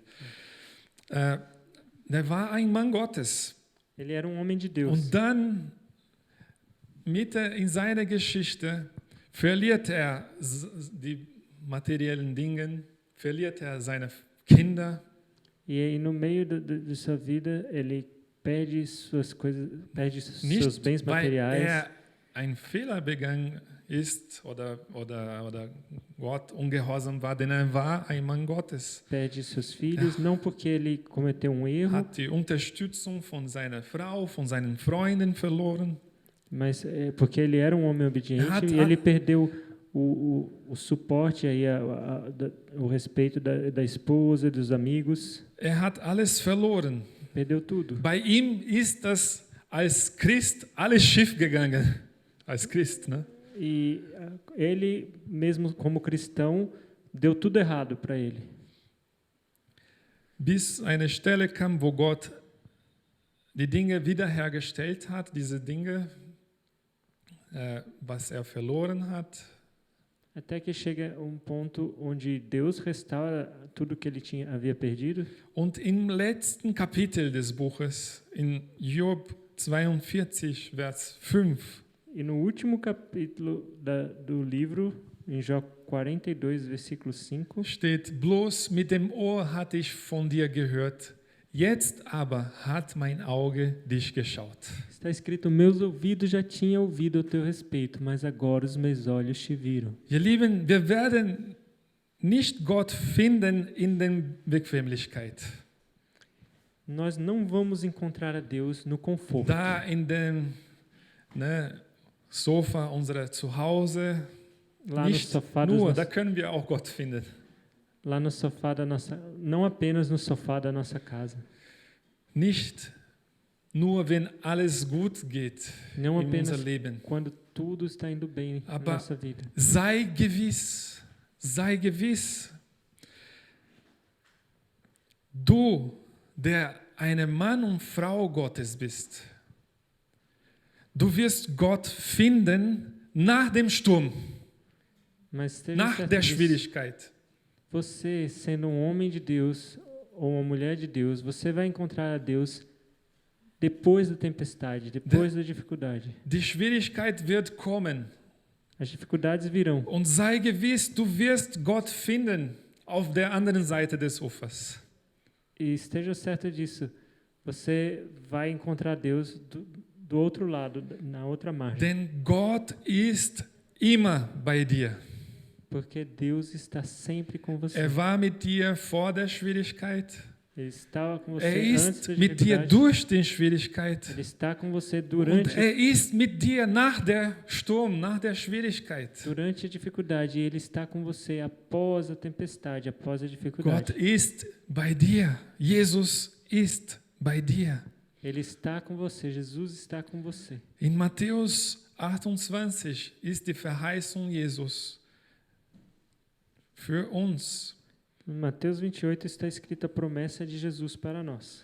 Der war ein Mann Gottes. Ele era homem de Deus. Und dann, in seiner Geschichte, verliert er die materiellen Dinge, verliert er seine Kinder. E aí, no meio de sua vida, ele perde suas coisas, perde seus bens weil materiais. er ein Fehler begangen ist oder Gott ungehorsam war, denn er war ein Mann Gottes. Perde seus filhos, não porque ele cometeu erro, Hat die Unterstützung von seiner Frau, von seinen Freunden verloren. mas porque ele era homem obediente e ele perdeu o suporte, aí, o respeito da esposa, dos amigos. Hat alles verloren. Perdeu tudo. Bei ihm ist das als Christ alles schief gegangen. Als Christ, ne? E ele, mesmo como cristão, deu tudo errado para ele. Bis eine Stelle kam, wo Gott die Dinge wiederhergestellt hat, diese Dinge, was er verloren hat. Até que chega ponto onde Deus restaura tudo que ele havia perdido. Und im letzten Kapitel des Buches, in Hiob 42, Vers 5, e no último capítulo do livro, em Jó 42, versículo 5, steht: Bloß mit dem Ohr hatte ich von dir gehört, Jetzt aber hat mein Auge dich geschaut. Está escrito: meus ouvidos já tinham ouvido a teu respeito, mas agora os meus olhos te viram. Ihr Lieben, wir werden nicht Gott finden in der Bequemlichkeit. Nós não vamos encontrar a Deus no conforto. Da in dem Sofa unserer Zuhause. Lá no Nicht sofá dos nur, nossos- da können wir auch Gott finden. lá no sofá da nossa, não apenas no sofá da nossa casa, Nicht nur, wenn alles gut geht não in apenas unser Leben. quando tudo está indo bem na Aber nossa vida. sei gewiss, du, der eine Mann und Frau Gottes bist, du wirst Gott finden nach dem Sturm, Mas esteja nach certo der disso. Schwierigkeit. Você, sendo um homem de Deus ou uma mulher de Deus, você vai encontrar a Deus depois da tempestade, depois da dificuldade. Die Schwierigkeit wird kommen As dificuldades virão. und sei gewiss, du wirst Gott finden auf der anderen Seite des Ufers. E esteja certo disso. Você vai encontrar Deus do outro lado, na outra margem. Denn Gott ist immer bei dir. Porque Deus está sempre com você. Er war mit dir vor der Schwierigkeit. Ele estava com você Er antes ist da mit dir dificuldade. durch die Schwierigkeit. Ele está com você Und durante er ist mit dir nach der Sturm, nach der Schwierigkeit. a dificuldade. E Ele está com você após a tempestade, após a Gott dificuldade. ist bei dir. Jesus ist bei dir. Ele está com você. Jesus está com você. In Matthäus 28 ist die Verheißung Jesus für uns. Em Mateus 28 está escrita a promessa de Jesus para nós.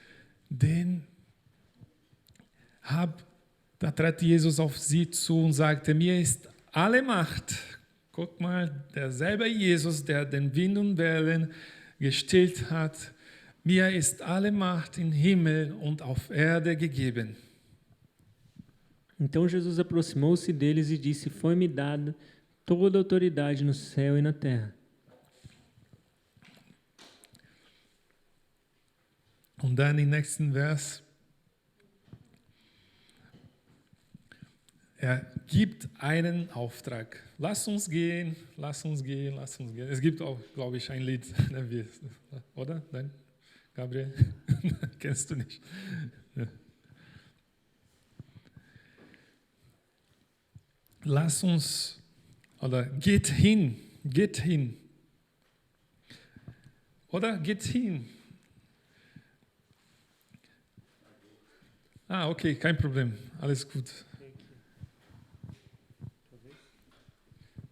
Da trat Jesus auf sie zu und sagte, mir ist alle Macht. Guck mal, derselbe Jesus, der den Wind und Wellen gestillt hat, mir ist alle Macht im Himmel und auf Erde gegeben. Então Jesus aproximou-se deles e disse: foi-me dada toda a autoridade no céu e na terra. Und dann im nächsten Vers. Er gibt einen Auftrag. Lass uns gehen, lass uns gehen, lass uns gehen. Es gibt auch, glaube ich, ein Lied, oder? Nein? Gabriel? Kennst du nicht? Ja. Lass uns, oder geht hin. Oder geht hin. Ah, okay, kein Problem, alles gut.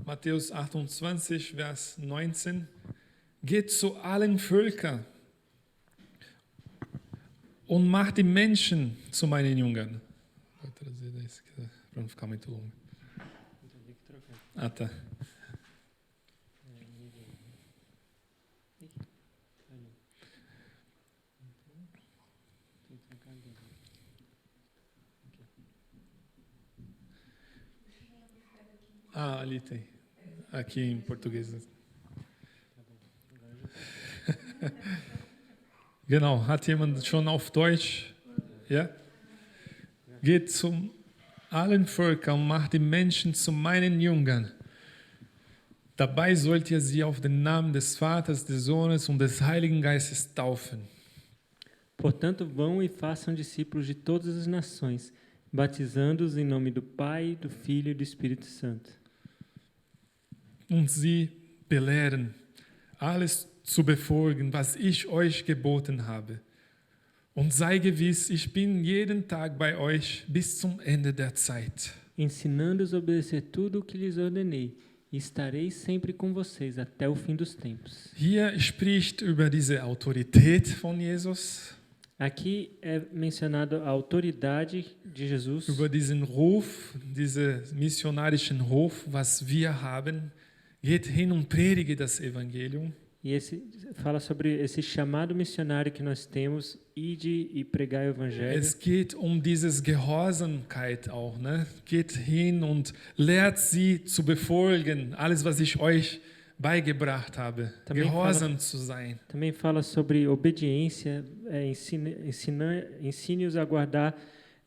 Matthäus 28, Vers 19. Geht zu allen Völkern und macht die Menschen zu meinen Jüngern. Vou trazer esse aqui para não ficar muito longo. Ah, tá. Ah, ali tem. Aqui em português. Genau, hat jemand schon auf Deutsch? Ja? Geht zu allen Völkern und macht die Menschen zu meinen Jüngern. Dabei sollt ihr sie auf den Namen des Vaters, des Sohnes und des Heiligen Geistes taufen. Portanto, vão e façam discípulos de todas as nações, batizando-os em nome do Pai, do Filho e do Espírito Santo. Und sie belehren, alles zu befolgen, was ich euch geboten habe. Und sei gewiss, ich bin jeden Tag bei euch bis zum Ende der Zeit. Ensinando-os a obedecer tudo o que lhes ordenei, e estarei sempre com vocês até o fim dos tempos. Hier spricht über diese Autorität von Jesus, Aqui é mencionado a autoridade de Jesus, über diesen Ruf, diesen missionarischen Ruf, was wir haben. Geht hin und predige das Evangelium. e fala sobre esse chamado missionário que nós temos, ide e pregar o Evangelho. Es geht dieses Gehorsamkeit auch. Ne? Geht hin und lehrt sie zu befolgen, alles, was ich euch beigebracht habe, Também gehorsam zu sein. Também fala sobre obediência, ensine-os a guardar,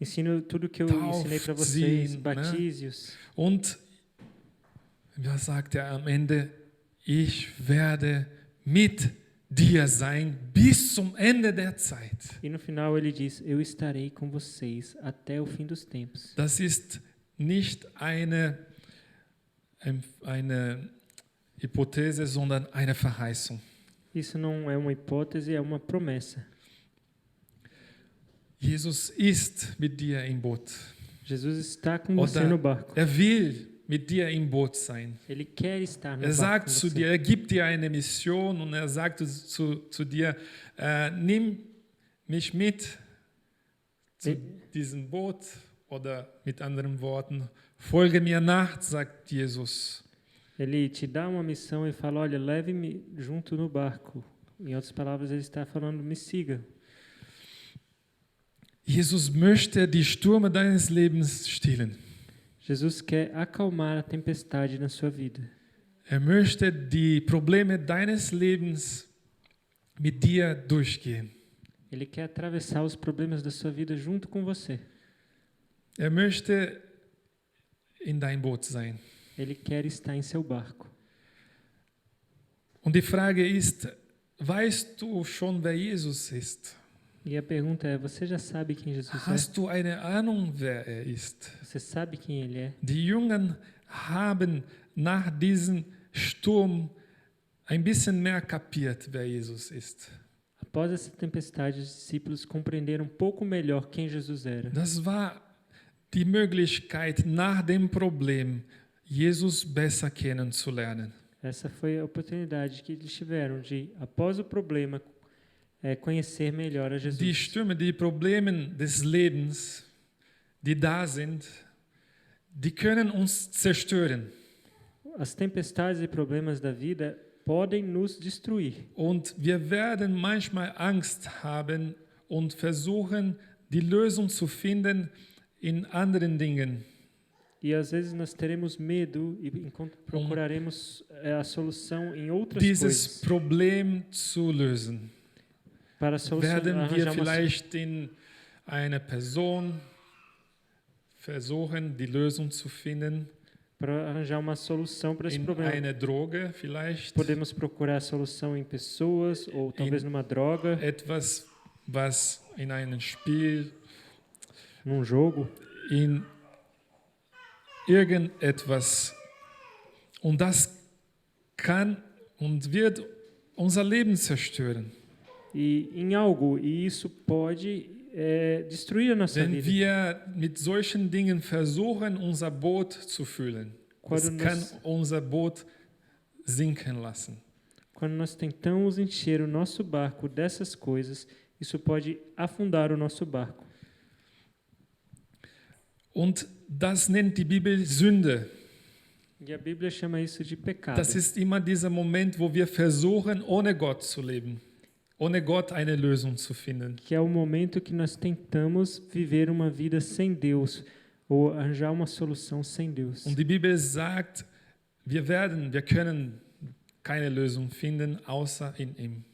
ensine tudo que eu ensinei para vocês, Tauft sie, batize-os. Und was sagt er am Ende? Ich werde mit dir sein bis zum Ende der Zeit. E no final ele diz, eu estarei com vocês até o fim dos tempos. Das ist nicht eine Hypothese, sondern eine Verheißung. Isso não é uma hipótese, é uma promessa. Jesus ist mit dir im Boot. Jesus está com você no barco. Er will mit dir im Boot sein. Ele quer estar no Er barco sagt com zu você. dir, er gibt dir eine Mission und er sagt zu dir, nimm mich mit zu diesem Boot, oder mit anderen Worten, folge mir nach, sagt Jesus. Ele te dá uma missão e fala, olha, leve-me junto no barco. Em outras palavras, ele está falando, me siga. Jesus möchte die Stürme deines Lebens stillen. Jesus quer acalmar a tempestade na sua vida. Er möchte die Probleme deines Lebens mit dir durchgehen. Ele quer atravessar os problemas da sua vida junto com você. Er möchte in dein Boot sein. Ele quer estar em seu barco. Und die Frage ist, weißt du schon, wer Jesus ist? E a pergunta é, você já sabe quem Jesus é? Hast du eine Ahnung, wer er ist? Você sabe quem ele é? Die Jünger haben nach diesem Sturm ein bisschen mehr kapiert, wer Jesus ist. Após essa tempestade, os discípulos compreenderam um pouco melhor quem Jesus era. Das war die Möglichkeit, nach dem Problem Jesus besser kennenzulernen. Essa foi a oportunidade que eles tiveram de, após o problema, conhecer melhor a Jesus. Die Stürme, die Probleme des Lebens, die da sind, die können uns zerstören. As tempestades e problemas da vida podem nos destruir. Und wir werden manchmal Angst haben und versuchen, die Lösung zu finden in anderen Dingen. E às vezes nós teremos medo e procuraremos a solução em outras Dieses coisas. Problem zu lösen. Para Werden wir arranjar uma vielleicht in einer Person versuchen, die Lösung zu finden, para arranjar uma solução para esse in problema. einer Droge vielleicht, Podemos procurar a solução em pessoas ou talvez numa droga, etwas, was in einem Spiel, num jogo, in irgendetwas. Und das kann und wird unser Leben zerstören. e em algo, e isso pode destruir a nossa Wenn vida. wir mit solchen Dingen versuchen, unser Boot zu füllen, Quando das kann nós, unser Boot sinken lassen. quando nós tentamos encher o nosso barco dessas coisas, isso pode afundar o nosso barco. Und das nennt die Bibel Sünde. E a Bíblia chama isso de pecado. Das ist immer dieser Moment, wo wir versuchen, ohne Gott zu leben, ohne Gott eine Lösung zu finden. Que é o momento que nós tentamos viver uma vida sem Deus ou arranjar uma solução sem Deus. Und die Bibel sagt, wir können keine Lösung finden, außer in ihm.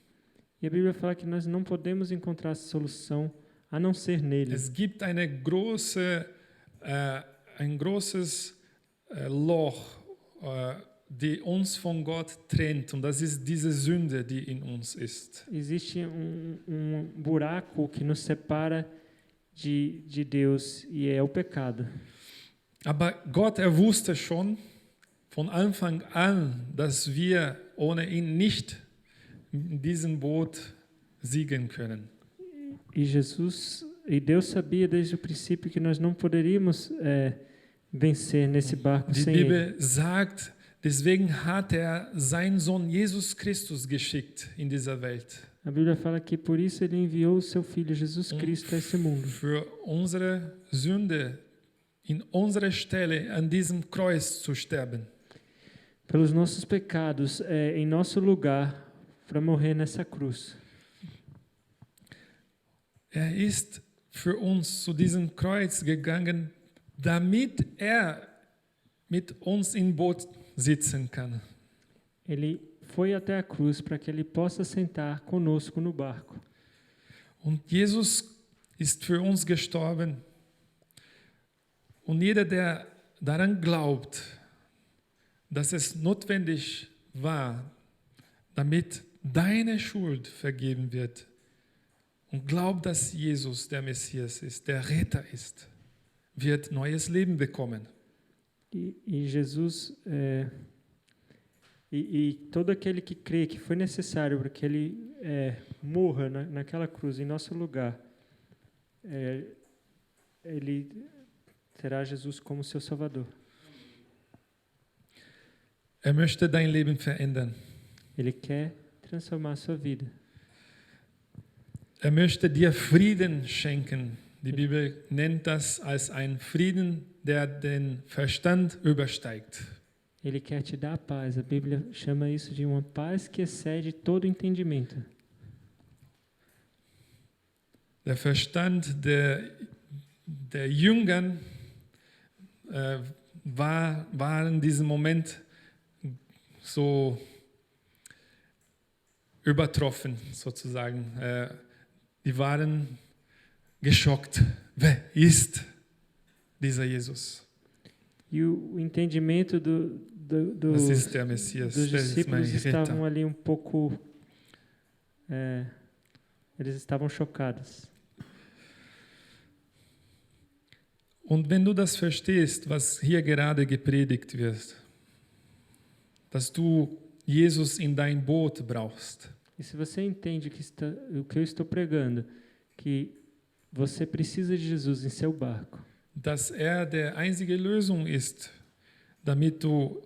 E a Bíblia fala que nós não podemos encontrar solução a não ser nele. Es gibt ein großes Loch, die uns von Gott trennt, und das ist diese Sünde, die in uns ist. Existe buraco que nos separa de Deus e é o pecado. Aber Gott, wusste schon von Anfang an, dass wir ohne ihn nicht in diesem Boot siegen können. E Deus sabia desde o princípio que nós não poderíamos vencer nesse barco Die sem ele. Bibel sagt, deswegen hat seinen Sohn Jesus Christus geschickt in dieser Welt. A Bíblia fala que por isso ele enviou o seu filho Jesus Cristo a esse mundo. Für unsere Sünde in unserer Stelle an diesem Kreuz zu sterben. Pelos nossos pecados, em nosso lugar, para morrer nessa cruz. Er ist für uns zu diesem Kreuz gegangen, damit er mit uns im Boot sitzen kann. ele foi até a cruz para que ele possa sentar conosco no barco. Und Jesus ist für uns gestorben. Und jeder, der daran glaubt, dass es notwendig war, damit deine Schuld vergeben wird, und glaubt, dass Jesus der Messias ist, der Retter ist, wird neues Leben bekommen. E Jesus, todo aquele que crê que foi necessário para que ele morra naquela cruz em nosso lugar, ele terá Jesus como seu Salvador. Er möchte dein Leben verändern. Ele quer transformar a sua vida. Er möchte dir Frieden schenken. Die Bibel nennt das als einen Frieden, der den Verstand übersteigt. Ele quer te dar a paz. A Bíblia chama isso de uma paz que excede todo entendimento. Der Verstand der Jüngern war in diesem Moment so übertroffen, sozusagen. Die waren geschockt. Wer ist dieser Jesus? E o entendimento Das ist der Messias, dos das ist mein discípulos Retter. estavam ali um pouco... eles estavam chocados. Und wenn du das verstehst, was hier gerade gepredigt wird, dass du Jesus in dein Boot brauchst, E se você entende o que eu estou pregando, que você precisa de Jesus em seu barco, dass er der einzige Lösung ist, damit du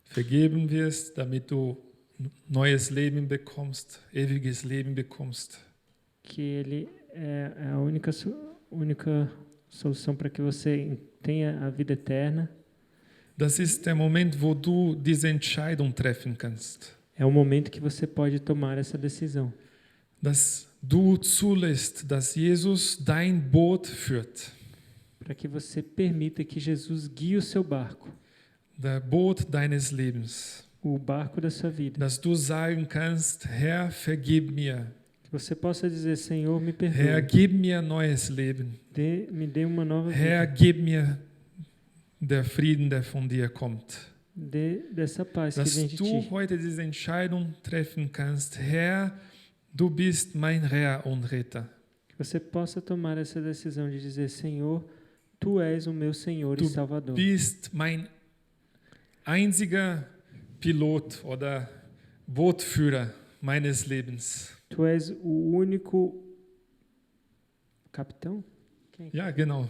vergeben wirst, damit du neues Leben bekommst, ewiges Leben bekommst. que Ele é a única solução para que você tenha a vida eterna, Das ist der Moment, wo du diese Entscheidung treffen kannst, é o momento que você pode tomar essa decisão. dass du zulässt, dass Jesus dein Boot führt, Para que você permita que Jesus guie o seu barco, der Boot deines Lebens, o barco da sua vida. dass du sagen kannst, Herr, vergib mir, Que você possa dizer, Senhor, me Herr, perdoe, gib mir neues Leben, me dê uma nova Herr, vida, gib mir der Frieden, der von dir kommt. dessa paz que Dass vem de du ti. heute diese Entscheidung treffen kannst, Herr, du bist mein Herr und Retter. Que você possa tomar essa decisão de dizer, Senhor, Tu és o meu Senhor e Du Salvador. bist mein einziger Pilot oder Bootführer meines Lebens. Tu és o único capitão? Quem? Ja, genau.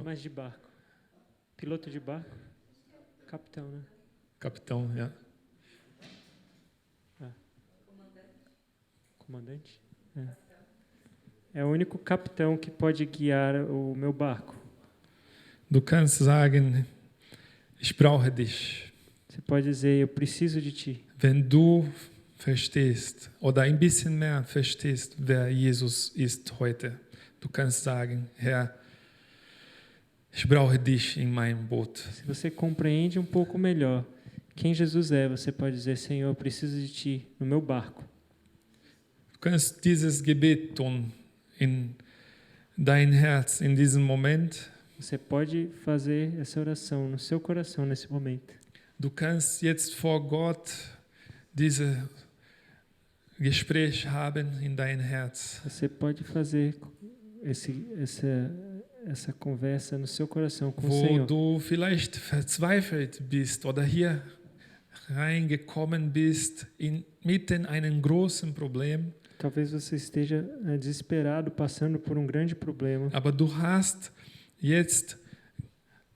Mais de barco. Piloto de barco? Capitão, né? Kapitän, ja. Comandante? É o único capitão que pode guiar o meu barco. Du kannst sagen, ich brauche dich. Você pode dizer, eu preciso de ti. Wenn du verstehst oder ein bisschen mehr verstehst, wer Jesus ist heute, du kannst sagen, Herr, ich brauche dich in meinem Boot. Se você compreende um pouco melhor quem Jesus é, você pode dizer, Senhor, eu preciso de ti no meu barco. Du kannst dieses Gebet tun in dein Herz in diesem Moment. Você pode fazer essa oração no seu coração nesse momento. Du kannst jetzt vor Gott dieses Gespräch haben in dein Herz. Você pode fazer essa conversa no seu coração com o Wo Senhor. du vielleicht verzweifelt bist oder hier reingekommen bist inmitten einem großen Problem. Talvez você esteja desesperado, passando por um grande problema. Aber du hast jetzt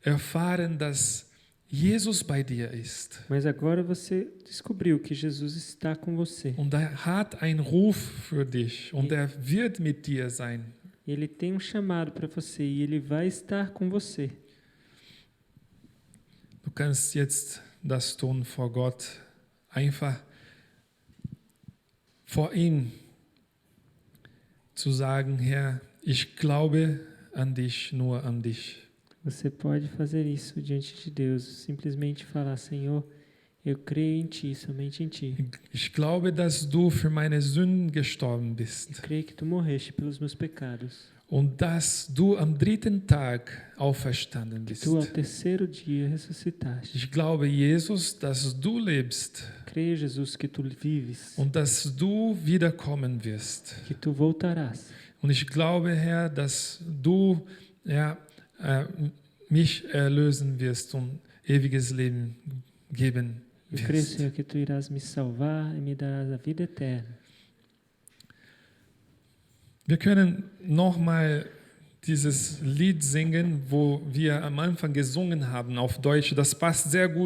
erfahren, dass Jesus bei dir ist. Mas agora você descobriu que Jesus está com você. Und er hat einen Ruf für dich und er wird mit dir sein. Ele tem um chamado para você e ele vai estar com você. Du kannst jetzt das tun vor Gott, einfach vor ihm zu sagen, Herr, ich glaube an dich, nur an dich. Você pode fazer isso diante de Deus, simplesmente falar, Senhor, Eu creio em Ti, somente em Ti. Ich glaube, dass du für meine Sünden gestorben bist Eu creio que Tu morreste pelos meus pecados. und dass du am dritten Tag auferstanden Que bist. Tu, ao terceiro dia, ressuscitaste. Ich glaube, Jesus, dass du lebst Creio, Jesus, que Tu vives. und dass du wiederkommen wirst. Que Tu voltarás. Und ich glaube, Herr, dass du mich erlösen wirst und ewiges Leben geben Eu creio, wirst. Senhor, que Tu irás me salvar e me darás a vida eterna. Wir können nochmal dieses Lied singen, wo wir am Anfang gesungen haben auf Deutsch. Das passt sehr gut